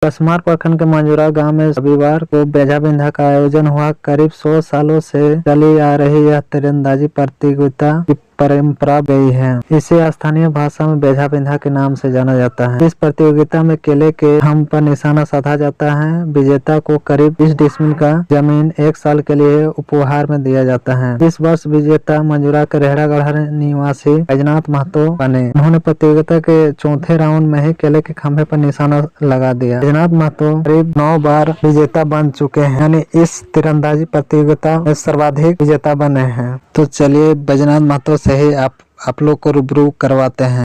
कसमार प्रखंड के मंजूरा गांव में रविवार को बेझा बिंधा का आयोजन हुआ। करीब 100 सालों से चली आ रही यह तीरंदाजी प्रतियोगिता की परंपरा गई है। इसे स्थानीय भाषा में बेझा बिंधा के नाम से जाना जाता है। इस प्रतियोगिता में केले के थंब पर निशाना साधा जाता है। विजेता को करीब 20 डिसमिल का जमीन 1 साल के लिए उपहार में दिया जाता है। इस वर्ष विजेता मंजूरा के रेहड़ागढ़ निवासी बैजनाथ महतो बने। उन्होंने प्रतियोगिता के चौथे राउंड में ही केले के खंभे पर निशाना लगा दिया। बैजनाथ महतो करीब 9 बार विजेता बन चुके हैं, यानी इस तीरंदाजी प्रतियोगिता में सर्वाधिक विजेता बने हैं। तो चलिए बैजनाथ महतो से ही आप लोग को रूबरू करवाते हैं।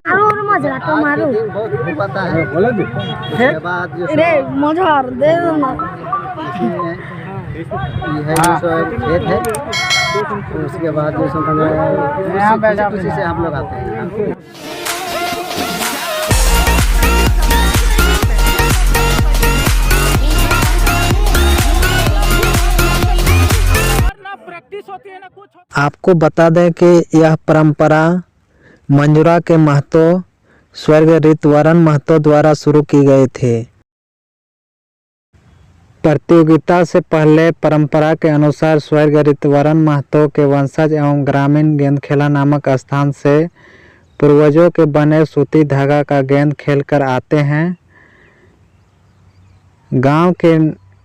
उसके बाद जो से हम लोग आते हैं। आपको बता दें कि यह परंपरा मंजूरा के महतो स्वर्गीय ऋतवरण महतो द्वारा शुरू की गई थी। प्रतियोगिता से पहले परंपरा के अनुसार स्वर्गीय ऋतवरण महतो के वंशज एवं ग्रामीण गेंदखेला नामक स्थान से पूर्वजों के बने सूती धागा का गेंद खेलकर आते हैं। गांव के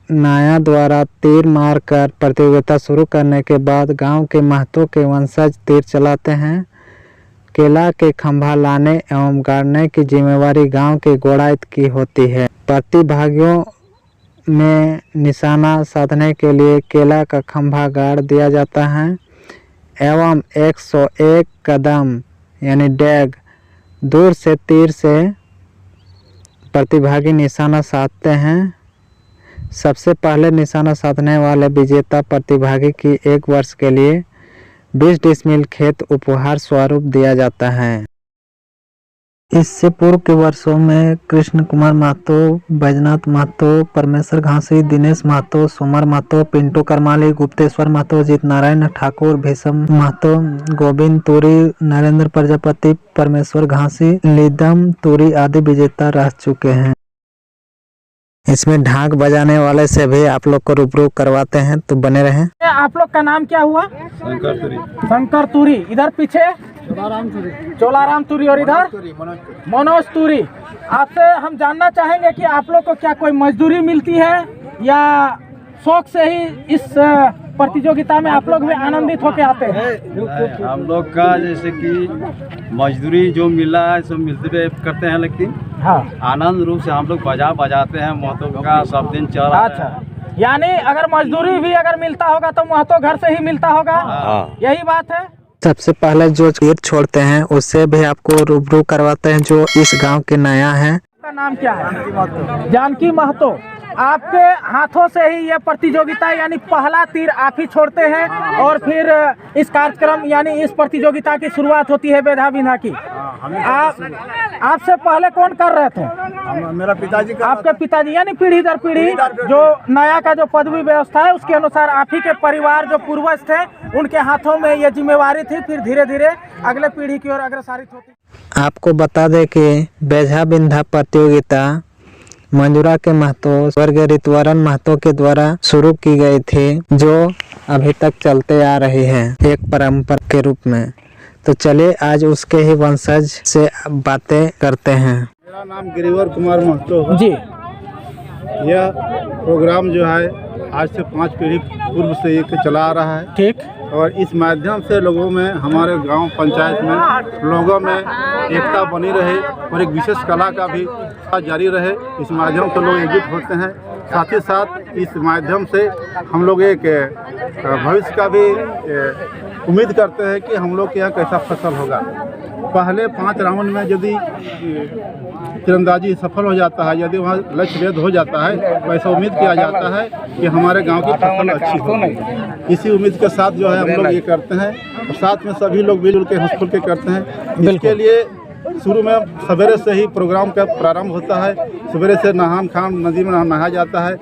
नाया द्वारा तीर मारकर प्रतियोगिता शुरू करने के बाद गांव के महतो के वंशज तीर चलाते हैं। केला के खंभा लाने एवं गाड़ने की जिम्मेवारी गांव के गोड़ाइत की होती है। प्रतिभागियों में निशाना साधने के लिए केला का खंभा गाड़ दिया जाता है एवं 101 कदम यानी डैग दूर से तीर से प्रतिभागी निशाना साधते हैं। सबसे पहले निशाना साधने वाले विजेता प्रतिभागी की 1 वर्ष के लिए 20 डिसमिल खेत उपहार स्वरूप दिया जाता है। इससे पूर्व के वर्षों में कृष्ण कुमार महतो, बैजनाथ महतो, परमेश्वर घासी, दिनेश महतो, सोमर महतो, पिंटू करमाली, गुप्तेश्वर महतो, जीत नारायण ठाकुर, भीषम महतो, गोविंद तुरी, नरेंद्र प्रजापति, परमेश्वर घासी, लिदम तुरी आदि विजेता रह चुके हैं। इसमें ढाक बजाने वाले से भी आप लोग को रूबरू करवाते हैं, तो बने रहें। आप लोग का नाम क्या हुआ? शंकर तुरी। इधर पीछे चोलाराम तुरी और इधर मनोज तुरी। आपसे हम जानना चाहेंगे कि आप लोग को क्या कोई मजदूरी मिलती है या शौक से ही इस प्रतियोगिता में आप लोग भी आनंदित होके आते हैं? हम लोग का जैसे कि मजदूरी जो मिला है सब मिलते हुए करते हैं, लेकिन हाँ आनंद रूप से हम लोग बजाते हैं। महतो का सब दिन चल रहा है। अच्छा, यानी अगर मजदूरी भी अगर मिलता होगा तो महतो घर से ही मिलता होगा। यही बात है। सबसे पहले जो तीर छोड़ते हैं उससे भी आपको रूबरू करवाते हैं, जो इस गांव के नया है। आपका नाम क्या है? जानकी महतो। आपके हाथों से ही ये प्रतियोगिता यानी पहला तीर आप ही छोड़ते हैं और फिर इस कार्यक्रम यानी इस प्रतियोगिता की शुरुआत होती है बेझा बिंधा की। आपसे पहले कौन कर रहे थे? मेरा पिताजी का। आपके पिताजी, यानी पीढ़ी दर पीढ़ी जो नया का जो पदवी व्यवस्था है उसके अनुसार आप ही के परिवार जो पूर्वज थे उनके हाथों में ये जिम्मेवारी थी, फिर धीरे धीरे अगले पीढ़ी की ओर अग्रसारित होती। आपको बता दें कि बेझा बिंधा प्रतियोगिता मंजूरा के महतो स्वर्गीय ऋतवरण महतो के द्वारा शुरू की गई थी, जो अभी तक चलते आ रही है एक परंपरा के रूप में। तो चलिए आज उसके ही वंशज से बातें करते हैं। मेरा नाम गिरिवर कुमार महतो है जी। यह प्रोग्राम जो है आज से 5 पीढ़ी पूर्व से एक चला आ रहा है। ठीक। और इस माध्यम से लोगों में, हमारे गांव पंचायत में लोगों में एकता बनी रहे और एक विशेष कला का भी जारी रहे। इस माध्यम से लोग एकजुट होते हैं। साथ ही साथ इस माध्यम से हम लोग एक भविष्य का भी उम्मीद करते हैं कि हम लोग के यहाँ कैसा फसल होगा। पहले 5 राउंड में यदि तीरंदाजी सफल हो जाता है, यदि वहाँ लक्ष्य भेद हो जाता है, तो ऐसा उम्मीद किया जाता है कि हमारे गांव की फसल अच्छी होगी। इसी उम्मीद के साथ जो है हम लोग ये करते हैं और साथ में सभी लोग मिलजुल के हंस खुल के करते हैं। इसके लिए शुरू में सवेरे से ही प्रोग्राम का प्रारंभ होता है। सवेरे से नहान खान नदी में नहाया जाता है।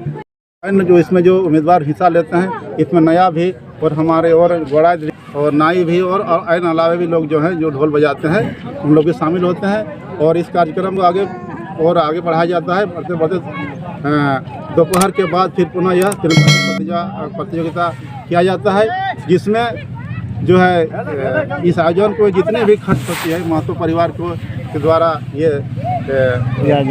अन्य जो इसमें जो उम्मीदवार हिस्सा लेते हैं, इसमें नया भी और हमारे और बड़ा और नाई भी और अन्य अलावे भी लोग जो हैं जो ढोल बजाते हैं, हम लोग भी शामिल होते हैं। और इस कार्यक्रम को आगे बढ़ाया जाता है। बढ़ते बढ़ते दोपहर के बाद फिर पुनः यह तीरंदाजी प्रतियोगिता किया जाता है, जिसमें जो है इस आयोजन को जितने भी खर्च होती है महतो परिवार को के द्वारा ये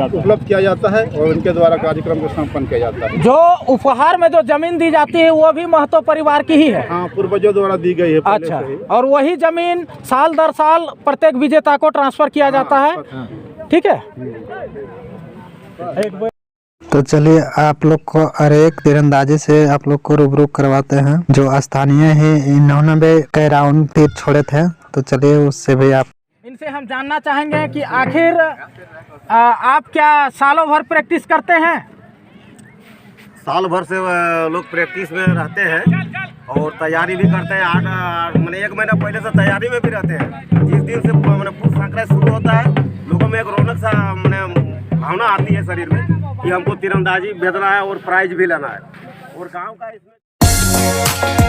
उपलब्ध किया जाता है और उनके द्वारा कार्यक्रम को संपन्न किया जाता है। जो उपहार में जो जमीन दी जाती है वो भी महतो परिवार की ही है? हाँ, पूर्वजों द्वारा दी गई है पहले अच्छा, से ही। और वही जमीन साल दर साल प्रत्येक विजेता को ट्रांसफर किया जाता है, ठीक है? तो चलिए आप लोग को और एक तीरंदाजी से आप लोग को रूबरू करवाते हैं जो स्थानीय है। इन्होंने भी कई राउंड तीर छोड़े थे, तो चलिए उससे भी आप इनसे हम जानना चाहेंगे कि आखिर आप क्या सालों भर प्रैक्टिस करते हैं? साल भर से लोग प्रैक्टिस में रहते हैं और तैयारी भी करते हैं। मैंने 1 महीना पहले से तैयारी में भी रहते हैं। जिस दिन से मैंने पुष संक्रांति शुरू होता है, लोगों में एक रौनक सा मैंने भावना आती है शरीर में कि हमको तीरंदाजी भेजना है और प्राइज भी लेना है। और गाँव का इसमें